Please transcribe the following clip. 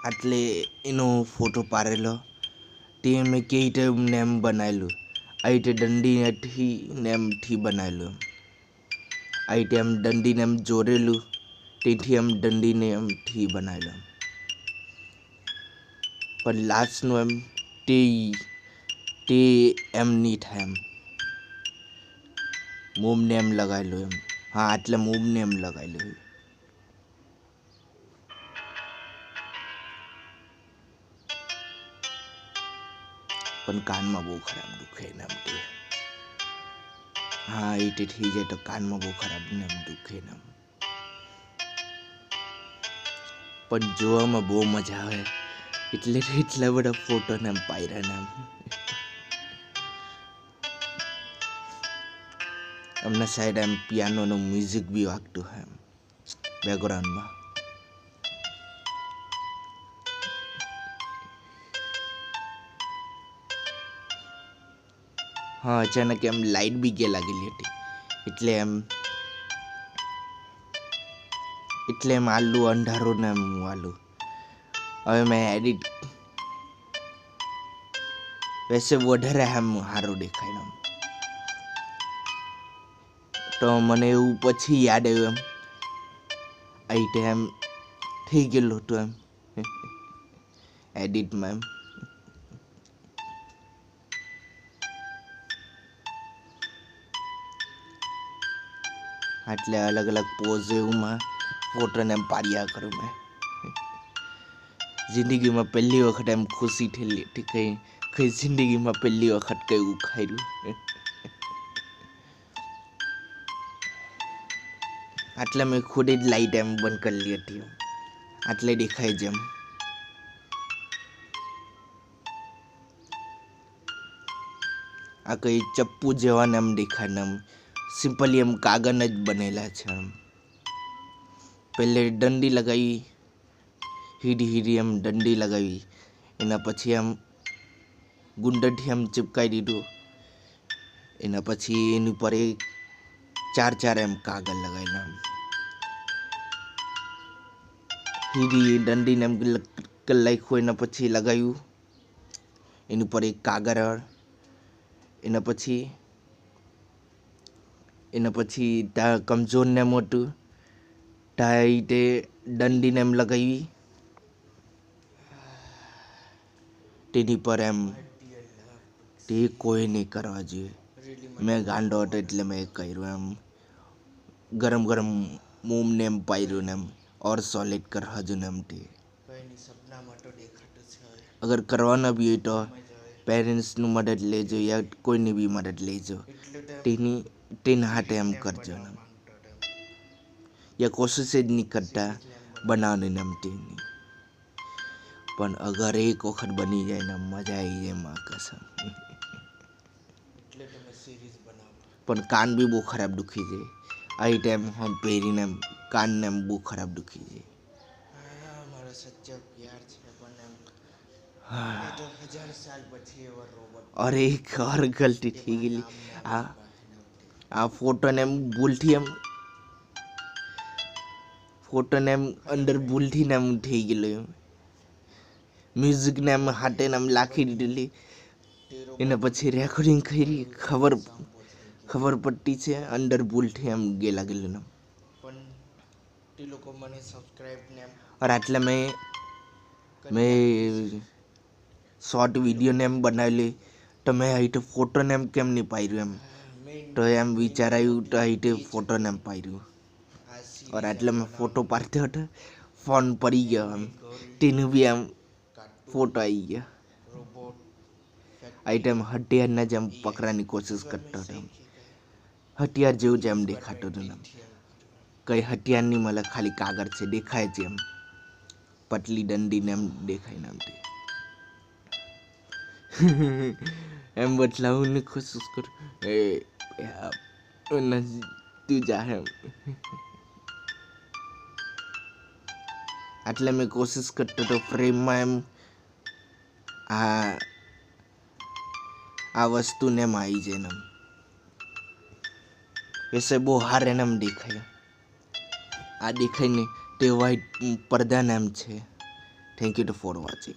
આટલે એનો ફોટો પાડેલો તે મેં કેવી રીતે નેમ બનાવેલું આ રીતે દંડીથી નેમથી બનાવેલું આ રીતે એમ દંડીને એમ જોડેલું તેથી એમ દંડીને એમથી બનાવેલું પણ લાસ્ટનું એમ તે એમ નહીં થાય એમ મોમને એમ લગાવેલું એમ હા એટલે મોમને એમ લગાવેલું પણ કાનમાં બહુ ખરાબ દુખે ને એમ તે હા એ રીતે થઈ જાય તો કાનમાં બહુ ખરાબ ને એમ દુખે ને એમ પણ જોવામાં બહુ મજા આવે એટલે એટલા બધા ફોટો ને એમ પાડ્યા ને એમ એમના સાઈડ એમ પિયાનોનું મ્યુઝિક બી વાગતું હોય એમ બેકગ્રાઉન્ડમાં હા અચાનક એમ લાઇટ બી ગયા લાગેલી હતી એટલે એમ આલું અંધારું ને એમ આલું હવે મેં એડિટ વૈસે વધારે એમ સારું દેખાય એમ તો મને એવું પછી યાદ આવ્યું એમ આ રીતે એમ થઈ ગયેલું હતું એમ એડિટમાં એમ એટલે અલગ અલગ પોઝ એવુંમાં ફોટોને એમ પાડ્યા કરું મેં જિંદગીમાં પહેલી વખત એમ ખુશી થયેલી હતી કઈ જિંદગીમાં પહેલી વખત કઈ ઉખાડ્યું આટલે મેં ખુદ જ લાઈટ એમ બંધ કરેલી હતી આટલે દેખાય જેમ આ કઈ ચપ્પુ જેવા ને એમ દેખાય ને એમ સિમ્પલી એમ કાગળ જ બનેલા છે એમ પહેલે દંડી લગાવી હીરી એમ દંડી લગાવી એના પછી એમ ગુંડરથી એમ ચિપકાવી દીધું એના પછી એની પર ચાર એમ કાગળ લગાવેલા હીરી દંડીને એમ લખ્યું એના પછી લગાવ્યું એની પર એક કાગળ એના પછી ત્યાં કમજોર ને મોટું ત્યાં રીતે દંડીને એમ લગાવી તેની પર એમ તે કોઈ નહીં કરવા જોઈએ મેં ગાંડો હતો એટલે મેં કર્યું એમ ગરમ મોમને એમ પાડ્યું ને એમ ઓર સોલિડ કર હજુ ને એમ તે અગર કરવાના બી હોય તો પેરેન્ટ્સનું મદદ લેજો યા કોઈની બી મદદ લેજો તેના હાથે એમ કરજો ને યા કોશિશ જ નહીં કરતા બનાવવાની એમ તેની પણ અગર એક વખત બની જાય ને મજા આવી જાય એમાં કસમ પણ કાન બી બહુ ખરાબ દુખી જાય આ ટાઈમ હમ પહેરીને કાનને એમ બહુ ખરાબ દુખી જાય મારો સચ્ચો પ્યાર છે પણ તો 1000 સાલ પછી એવો રોબોટ અરે એક ઓર ગલતી થઈ ગયેલી આ ફોટોને એમ ભૂલથી એમ અંદર ભૂલથી ને એમ થઈ ગયેલું એમ મ્યુઝિકને એમ હાથે એમ લાખી દીધેલી એના પછી રેકોર્ડિંગ કરી ખબર પડતી છે અંદર ભૂલથી એમ ગેલા ગયેલું પણ તે લોકો મને સબસ્ક્રાઇબ ને और આટલે મેં શોર્ટ વિડીયોને એમ બનાવેલી તો મેં અહીં ફોટોને એમ કેમ નહીં પાડ્યું એમ તો એમ વિચારાયું તો અહીં ફોટોને એમ પાડ્યું और આટલે મેં ફોટો પાડતો હતો ફોન પડી ગયો એમ તેનું બી એમ ફોટો આવી ગયો આ ટાઈમ હથિયારના જેમ પકડવાની કોશિશ કરતો હતો હથિયાર જેવું જ એમ દેખાતું હતું ને કઈ હથિયાર નહીં મળે ખાલી કાગળ છે દેખાય છે એમ પતલી દંડીને એમ દેખાય ને એમ બદલાવવાની કોશિશ કરું તું જા એમ એટલે મેં કોશિશ કરતો હતો ફ્રેમમાં એમ આ વસ્તુને એમ આવી જાય ને એસે બહુ હાર એને એમ દેખાય આ દેખાય ને તે વ્હાઈટ પડદાને એમ છે થેન્ક યુ ફોર વોચિંગ.